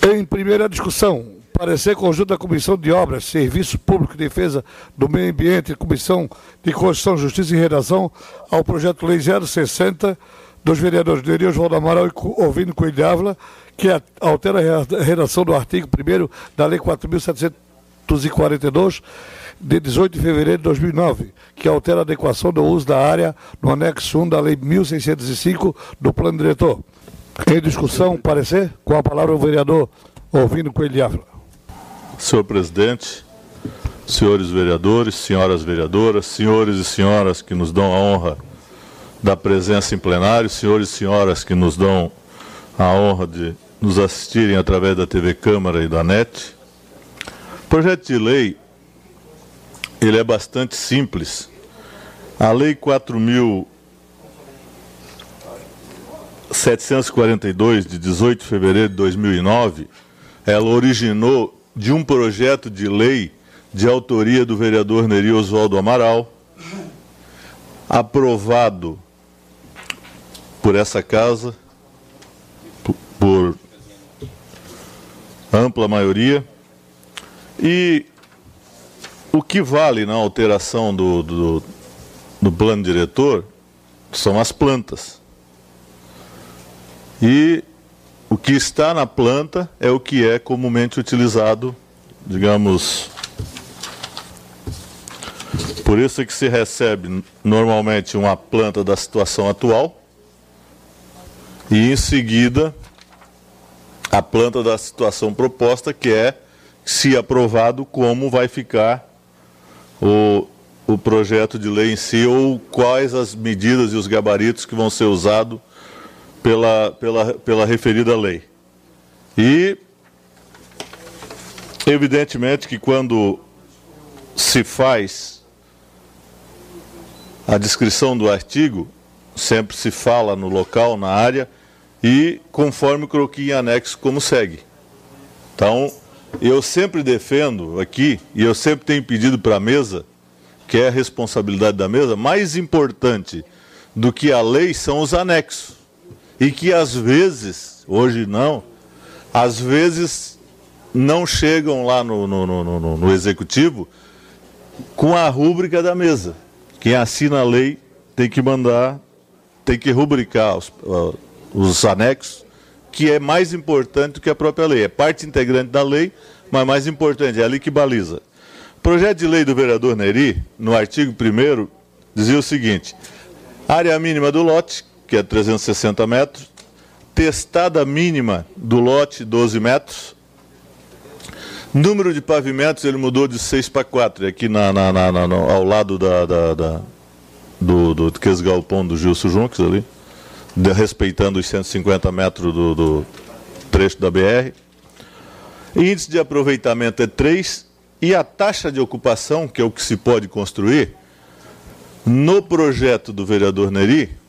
Em primeira discussão, parecer conjunto da Comissão de Obras, Serviço Público e Defesa do Meio Ambiente e Comissão de Constituição, Justiça e Redação ao projeto Lei 060 dos vereadores Neri Oswaldo Amaral e Ovino Coelho de Ávila, que altera a redação do artigo 1º da Lei 4.742, de 18 de fevereiro de 2009, que altera a adequação do uso da área no anexo 1 da Lei 1.605 do Plano Diretor. Em discussão, parecer? Com a palavra o vereador Ovino Coelho de Ávila. Senhor presidente, senhores vereadores, senhoras vereadoras, senhores e senhoras que nos dão a honra da presença em plenário, senhores e senhoras que nos dão a honra de nos assistirem através da TV Câmara e da NET. O projeto de lei, ele é bastante simples. A Lei 4.742, de 18 de fevereiro de 2009, ela originou de um projeto de lei de autoria do vereador Neri Oswaldo Amaral, aprovado por essa casa, por ampla maioria, e o que vale na alteração do plano diretor são as plantas. E o que está na planta é o que é comumente utilizado, digamos. Por isso é que se recebe normalmente uma planta da situação atual e em seguida a planta da situação proposta, que é, se aprovado, como vai ficar o projeto de lei em si, ou quais as medidas e os gabaritos que vão ser usados pela referida lei. E, evidentemente, que quando se faz a descrição do artigo, sempre se fala no local, na área, e conforme o croquis em anexo, como segue. Então, eu sempre defendo aqui, e eu sempre tenho pedido para a mesa, que é a responsabilidade da mesa, mais importante do que a lei são os anexos. E que às vezes, hoje não, às vezes não chegam lá no executivo com a rúbrica da mesa. Quem assina a lei tem que mandar, tem que rubricar os anexos, que é mais importante do que a própria lei. É parte integrante da lei, mas mais importante, é ali que baliza. O projeto de lei do vereador Neri, no artigo 1º, dizia o seguinte: área mínima do lote, que é 360 metros, testada mínima do lote, 12 metros, número de pavimentos, ele mudou de 6 para 4, aqui ao lado do galpão do Gilson Junques, ali, respeitando os 150 metros do trecho da BR. Índice de aproveitamento é 3, e a taxa de ocupação, que é o que se pode construir, no projeto do vereador Neri,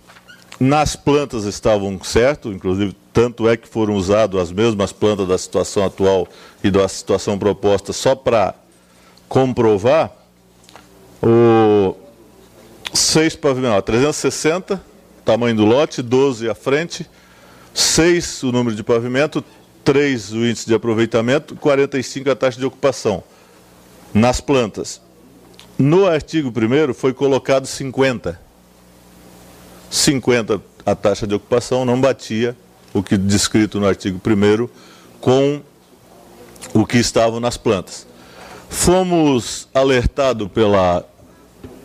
nas plantas estavam certo, inclusive tanto é que foram usadas as mesmas plantas da situação atual e da situação proposta, só para comprovar. 6 pavimentos, 360, tamanho do lote, 12 à frente, 6 o número de pavimento, 3 o índice de aproveitamento, 45 a taxa de ocupação nas plantas. No artigo 1º foi colocado 50. 50 a taxa de ocupação, não batia o que descrito no artigo 1º com o que estava nas plantas. Fomos alertados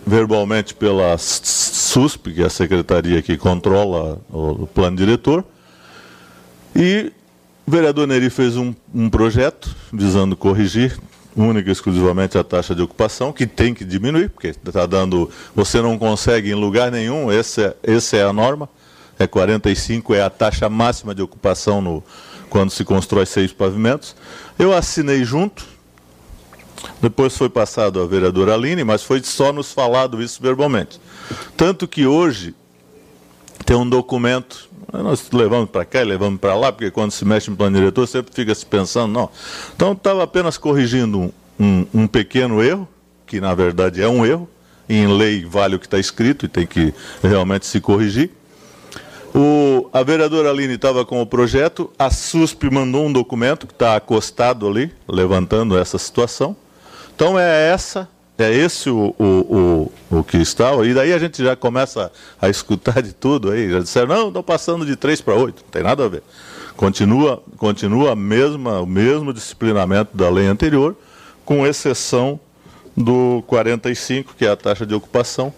verbalmente pela SUSP, que é a secretaria que controla o plano diretor, e o vereador Neri fez um projeto visando corrigir única e exclusivamente a taxa de ocupação, que tem que diminuir, porque está dando, você não consegue em lugar nenhum, essa é a norma, 45 é a taxa máxima de ocupação quando se constrói 6 pavimentos. Eu assinei junto, depois foi passado à vereadora Aline, mas foi só nos falado isso verbalmente. Tanto que hoje tem um documento, nós levamos para cá e levamos para lá, porque quando se mexe no plano diretor sempre fica se pensando, não. Então estava apenas corrigindo um pequeno erro, que na verdade é um erro, e em lei vale o que está escrito e tem que realmente se corrigir. A vereadora Aline estava com o projeto, a SUSP mandou um documento que está acostado ali, levantando essa situação. Então é esse o que está, e daí a gente já começa a escutar de tudo aí, já disseram, não, estão passando de 3 para 8, não tem nada a ver. Continua o mesmo disciplinamento da lei anterior, com exceção do 45, que é a taxa de ocupação,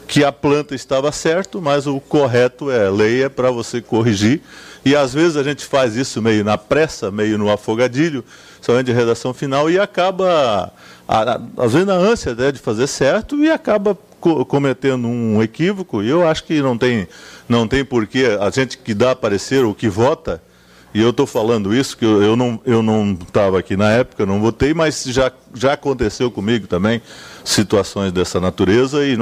que a planta estava certo, mas o correto lei é para você corrigir, e às vezes a gente faz isso meio na pressa, meio no afogadilho, somente de redação final, e acaba, às vezes na ânsia de fazer certo, e acaba cometendo um equívoco, e eu acho que não tem porquê a gente que dá parecer, ou que vota, e eu estou falando isso, que eu não estava aqui na época, não votei, mas já aconteceu comigo também situações dessa natureza, e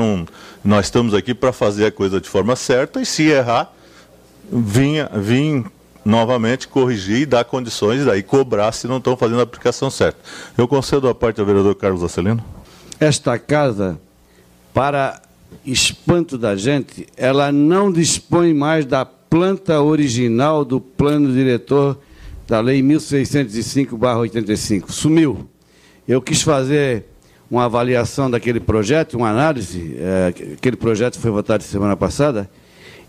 nós estamos aqui para fazer a coisa de forma certa, e se errar, vim novamente corrigir e dar condições, daí cobrar se não estão fazendo a aplicação certa. Eu concedo a parte ao vereador Carlos Acelino. Esta casa, para espanto da gente, ela não dispõe mais da planta original do plano diretor da Lei 1605/85. Sumiu. Eu quis fazer uma avaliação daquele projeto, uma análise, aquele projeto foi votado semana passada,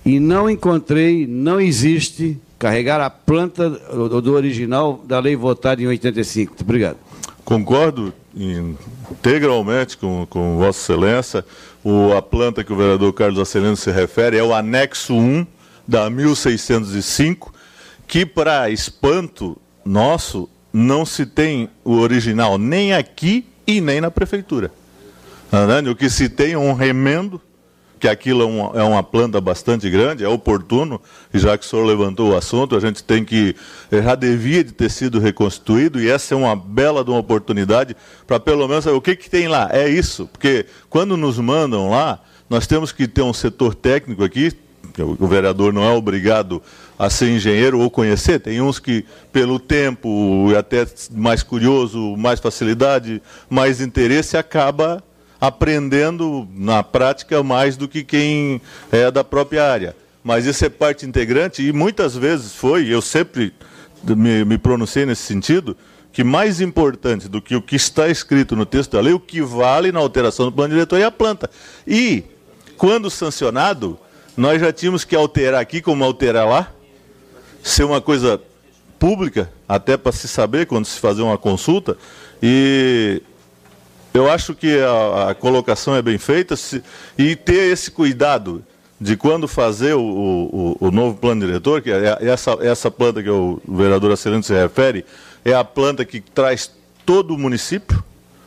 e não encontrei, não existe, carregar a planta do original da lei votada em 85. Muito obrigado. Concordo integralmente com Vossa Excelência. A planta que o vereador Carlos Acelino se refere é o anexo 1 da 1605, que, para espanto nosso, não se tem o original nem aqui e nem na prefeitura. O que se tem é um remendo, que aquilo é uma planta bastante grande, é oportuno, e já que o senhor levantou o assunto, a gente tem que, já devia de ter sido reconstituído, e essa é uma bela de uma oportunidade para pelo menos saber o que tem lá. É isso, porque quando nos mandam lá, nós temos que ter um setor técnico aqui, o vereador não é obrigado a ser engenheiro ou conhecer, tem uns que, pelo tempo, até mais curioso, mais facilidade, mais interesse, acaba aprendendo na prática mais do que quem é da própria área. Mas isso é parte integrante e muitas vezes eu sempre me pronunciei nesse sentido, que mais importante do que o que está escrito no texto da lei, o que vale na alteração do plano diretor é a planta. E, quando sancionado, nós já tínhamos que alterar aqui, como alterar lá, ser uma coisa pública, até para se saber quando se fazer uma consulta, e eu acho que a colocação é bem feita, e ter esse cuidado de quando fazer o novo plano diretor, que é essa planta que o vereador Acelino se refere, é a planta que traz todo o município,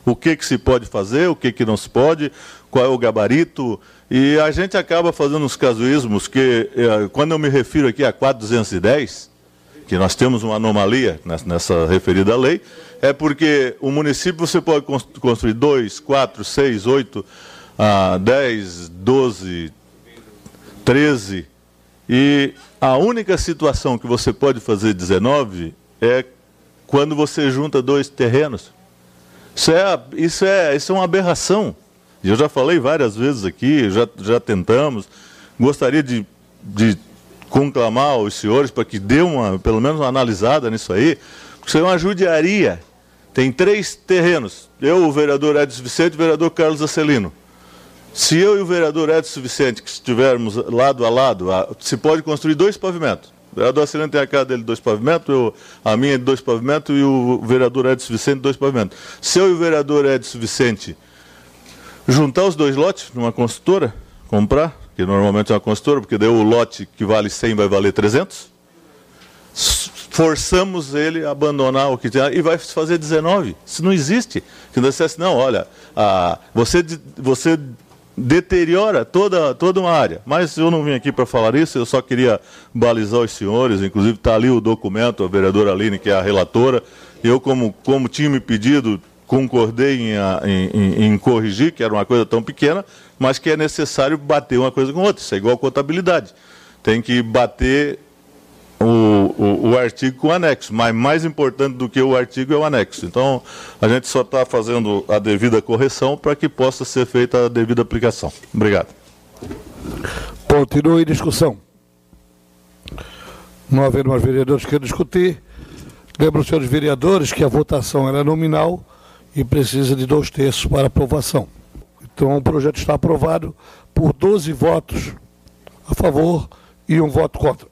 o que se pode fazer, o que não se pode, qual é o gabarito, e a gente acaba fazendo uns casuísmos que, quando eu me refiro aqui a 4210, que nós temos uma anomalia nessa referida lei, é porque o município você pode construir 2, 4, 6, 8, 10, 12, 13, e a única situação que você pode fazer 19 é quando você junta 2 terrenos. Isso é uma aberração. E eu já falei várias vezes aqui, já tentamos. Gostaria de conclamar os senhores para que dê pelo menos uma analisada nisso aí, porque isso é uma judiaria. Tem 3 terrenos, eu, o vereador Edson Vicente e o vereador Carlos Acelino. Se eu e o vereador Edson Vicente, que estivermos lado a lado, se pode construir 2 pavimentos. O vereador Acelino tem a casa dele 2 pavimentos, a minha de 2 pavimentos e o vereador Edson Vicente 2 pavimentos. Se eu e o vereador Edson Vicente juntar os 2 lotes numa construtora, comprar, que normalmente é uma construtora, porque daí o lote que vale 100 vai valer 300, forçamos ele a abandonar o que tem e vai fazer 19. Isso não existe. Que não dissesse, não, olha, você deteriora toda uma área. Mas eu não vim aqui para falar isso, eu só queria balizar os senhores, inclusive está ali o documento, a vereadora Aline, que é a relatora, eu como tinha me pedido, concordei em corrigir, que era uma coisa tão pequena, mas que é necessário bater uma coisa com outra. Isso é igual a contabilidade. Tem que bater o artigo com o anexo, mas mais importante do que o artigo é o anexo. Então, a gente só está fazendo a devida correção para que possa ser feita a devida aplicação. Obrigado. Continua em discussão. Não havendo mais vereadores que discutir, lembro aos senhores vereadores que a votação era nominal e precisa de 2/3 para aprovação. Então o projeto está aprovado por 12 votos a favor e 1 voto contra.